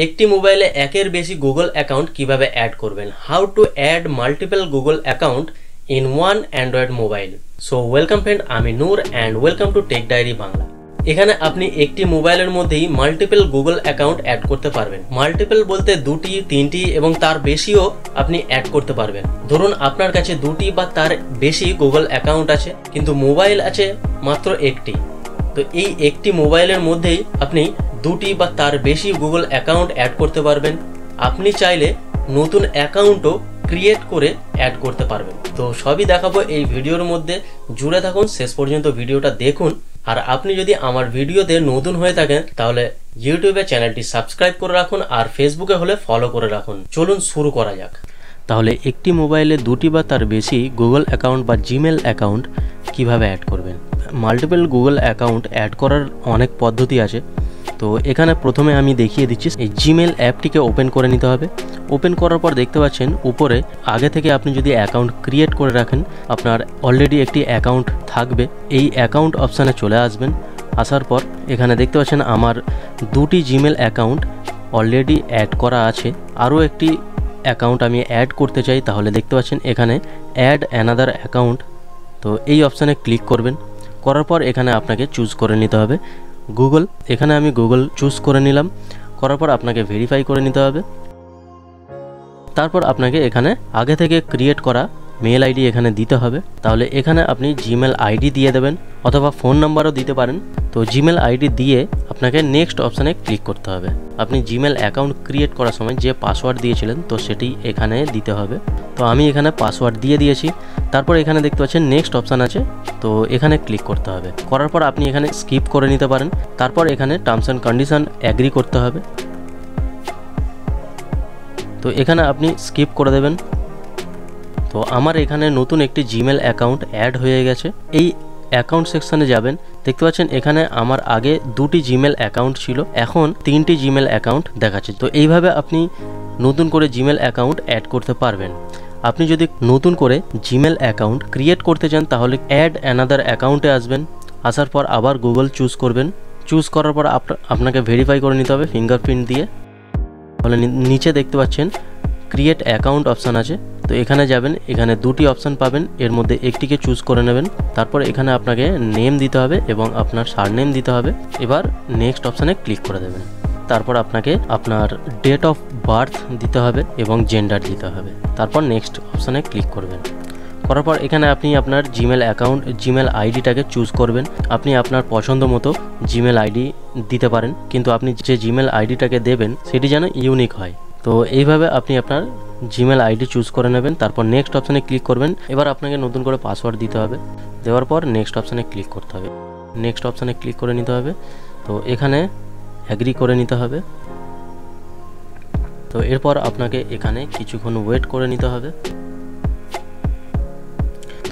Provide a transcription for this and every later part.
একটি মোবাইলে একের বেশি গুগল অ্যাকাউন্ট কিভাবে অ্যাড করবেন, how to add multiple Google account in one Android mobile. So welcome friend, আমি Noor and welcome to tech diary Bangla. এখানে আপনি একটি মোবাইলের মধ্যেই মাল্টিপল গুগল অ্যাকাউন্ট অ্যাড করতে পারবেন। মাল্টিপল বলতে দুটি, তিনটি এবং তার বেশিও আপনি অ্যাড করতে পারবেন। ধরুন আপনার কাছে দুটি বা তার বেশি গুগল অ্যাকাউন্ট আছে, কিন্তু মোবাইল আছে মাত্র একটি। তো এই একটি মোবাইলের মধ্যেই আপনি দুটি বা তার বেশি গুগল অ্যাকাউন্ট অ্যাড করতে পারবেন। আপনি চাইলে নতুন অ্যাকাউন্টও ক্রিয়েট করে অ্যাড করতে পারবেন। তো সবই দেখাবো এই ভিডিওর মধ্যে, জুড়ে থাকুন, শেষ পর্যন্ত ভিডিওটা দেখুন। আর আপনি যদি আমার ভিডিওতে নতুন হয়ে থাকেন তাহলে ইউটিউবে চ্যানেলটি সাবস্ক্রাইব করে রাখুন, আর ফেসবুকে হলে ফলো করে রাখুন। চলুন শুরু করা যাক। তাহলে একটি মোবাইলে দুটি বা তার বেশি গুগল অ্যাকাউন্ট বা জিমেল অ্যাকাউন্ট কিভাবে অ্যাড করবেন। মাল্টিপল গুগল অ্যাকাউন্ট অ্যাড করার অনেক পদ্ধতি আছে। তো এখানে প্রথমে আমি দেখিয়ে দিচ্ছি। এই জিমেল অ্যাপটিকে ওপেন করে নিতে হবে। ওপেন করার পর দেখতে পাচ্ছেন উপরে আগে থেকে আপনি যদি অ্যাকাউন্ট ক্রিয়েট করে রাখেন, আপনার অলরেডি একটি অ্যাকাউন্ট থাকবে। এই অ্যাকাউন্ট অপশানে চলে আসবেন। আসার পর এখানে দেখতে পাচ্ছেন আমার দুটি জিমেল অ্যাকাউন্ট অলরেডি অ্যাড করা আছে। আরও একটি অ্যাকাউন্ট আমি অ্যাড করতে চাই, তাহলে দেখতে পাচ্ছেন এখানে অ্যাড অ্যানাদার অ্যাকাউন্ট। তো এই অপশানে ক্লিক করবেন। করার পর এখানে আপনাকে চুজ করে নিতে হবে গুগল। এখানে আমি গুগল চুজ করে নিলাম। করার পর আপনাকে ভেরিফাই করে নিতে হবে। তারপর আপনাকে এখানে আগে থেকে ক্রিয়েট করা মেল আইডি এখানে দিতে হবে। তাহলে এখানে আপনি জিমেল আইডি দিয়ে দেবেন, অথবা ফোন নাম্বারও দিতে পারেন। তো জিমেল আইডি দিয়ে আপনাকে নেক্সট অপশানে ক্লিক করতে হবে। আপনি জিমেল অ্যাকাউন্ট ক্রিয়েট করার সময় যে পাসওয়ার্ড দিয়েছিলেন তো সেটি এখানে দিতে হবে। তো আমি এখানে পাসওয়ার্ড দিয়ে দিয়েছি। তারপর এখানে দেখতে পাচ্ছেন নেক্সট অপশান আছে, তো এখানে ক্লিক করতে হবে। করার পর আপনি এখানে স্কিপ করে নিতে পারেন। তারপর এখানে টার্মস অ্যান্ড কন্ডিশন অ্যাগ্রি করতে হবে। তো এখানে আপনি স্কিপ করে দেবেন। তো আমার এখানে নতুন একটি জিমেল অ্যাকাউন্ট অ্যাড হয়ে গেছে। এই অ্যাকাউন্ট সেকশনে যাবেন, দেখতে পাচ্ছেন এখানে আমার আগে দুটি জিমেল অ্যাকাউন্ট ছিল, এখন তিনটি জিমেল অ্যাকাউন্ট দেখাচ্ছে। তো এইভাবে আপনি নতুন করে জিমেল অ্যাকাউন্ট অ্যাড করতে পারবেন। আপনি যদি নতুন করে জিমেল অ্যাকাউন্ট ক্রিয়েট করতে চান তাহলে অ্যাড অ্যানাদার অ্যাকাউন্টে আসবেন। আসার পর আবার গুগল চুজ করবেন। চুজ করার পর আপনাকে ভেরিফাই করে নিতে হবে ফিঙ্গারপ্রিন্ট দিয়ে। তাহলে নিচে দেখতে পাচ্ছেন ক্রিয়েট অ্যাকাউন্ট অপশান আছে। তো এখানে যাবেন, এখানে দুটি অপশান পাবেন, এর মধ্যে একটিকে চুজ করে নেবেন। তারপর এখানে আপনাকে নেম দিতে হবে এবং আপনার সারনেম দিতে হবে। এবার নেক্সট অপশানে ক্লিক করে দেবেন। তারপর আপনাকে আপনার ডেট অফ বার্থ দিতে হবে এবং জেন্ডার দিতে হবে। তারপর নেক্সট অপশানে ক্লিক করবেন। করার পর এখানে আপনি আপনার জিমেল অ্যাকাউন্ট জিমেল আইডিটাকে চুজ করবেন। আপনি আপনার পছন্দ মতো জিমেল আইডি দিতে পারেন, কিন্তু আপনি যে জিমেল আইডিটাকে দেবেন সেটি যেন ইউনিক হয়। তো এইভাবে আপনি আপনার জিমেল আইডি চুজ করে নেবেন। তারপর নেক্সট অপশানে ক্লিক করবেন। এবার আপনাকে নতুন করে পাসওয়ার্ড দিতে হবে। দেওয়ার পর নেক্সট অপশানে ক্লিক করতে হবে। নেক্সট অপশানে ক্লিক করে নিতে হবে। তো এখানে অ্যাগ্রি করে নিতে হবে। তো এরপর আপনাকে এখানে কিছুক্ষণ ওয়েট করে নিতে হবে।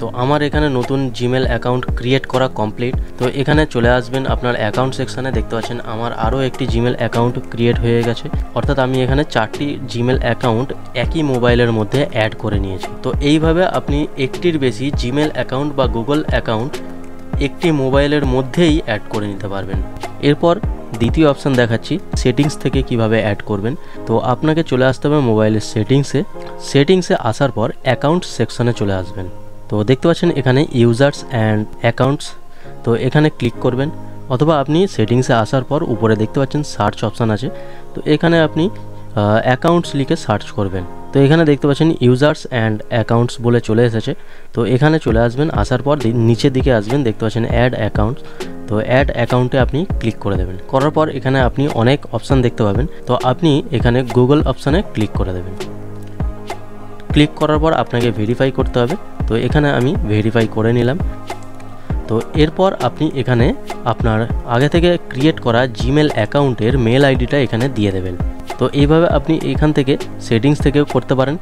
তো আমার এখানে নতুন জিমেল অ্যাকাউন্ট ক্রিয়েট করা কমপ্লিট। তো এখানে চলে আসবেন আপনার অ্যাকাউন্ট সেকশানে। দেখতে পাচ্ছেন আমার আরও একটি জিমেল অ্যাকাউন্ট ক্রিয়েট হয়ে গেছে, অর্থাৎ আমি এখানে 4টি জিমেল অ্যাকাউন্ট একই মোবাইলের মধ্যে অ্যাড করে নিয়েছি। তো এইভাবে আপনি একটির বেশি জিমেল অ্যাকাউন্ট বা গুগল অ্যাকাউন্ট একটি মোবাইলের মধ্যেই অ্যাড করে নিতে পারবেন। এরপর দ্বিতীয় অপশান দেখাচ্ছি সেটিংস থেকে কিভাবে অ্যাড করবেন। তো আপনাকে চলে আসতে হবে মোবাইলের সেটিংসে আসার পর অ্যাকাউন্ট সেকশনে চলে আসবেন। তো দেখতে পাচ্ছেন এখানে ইউজার্স অ্যান্ড অ্যাকাউন্টস, তো এখানে ক্লিক করবেন। অথবা আপনি সেটিংসে আসার পর উপরে দেখতে পাচ্ছেন সার্চ অপশান আছে, তো এখানে আপনি অ্যাকাউন্টস লিখে সার্চ করবেন। তো এখানে দেখতে পাচ্ছেন ইউজার্স অ্যান্ড অ্যাকাউন্টস বলে চলে এসেছে। তো এখানে চলে আসবেন। আসার পর নিচের দিকে আসবেন, দেখতে পাচ্ছেন অ্যাড অ্যাকাউন্টস। তো অ্যাড অ্যাকাউন্টে আপনি ক্লিক করে দেবেন। করার পর এখানে আপনি অনেক অপশান দেখতে পাবেন। তো আপনি এখানে গুগল অপশানে ক্লিক করে দেবেন। ক্লিক করার পর আপনাকে ভেরিফাই করতে হবে। তো এখানে আমি ভেরিফাই করে নিলাম। তো এরপর আপনি এখানে আপনার আগে থেকে ক্রিয়েট করা জিমেল অ্যাকাউন্টের মেল আইডিটা এখানে দিয়ে দেবেন। তো এইভাবে আপনি এখান থেকে সেটিংস থেকেও করতে পারেন।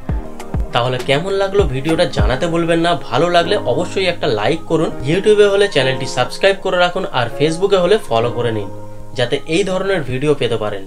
তাহলে কেমন লাগলো ভিডিওটা জানাতে বলবেন না। ভালো লাগলে অবশ্যই একটা লাইক করুন। ইউটিউবে হলে চ্যানেলটি সাবস্ক্রাইব করে রাখুন, আর ফেসবুকে হলে ফলো করে নিন, যাতে এই ধরনের ভিডিও পেতে পারেন।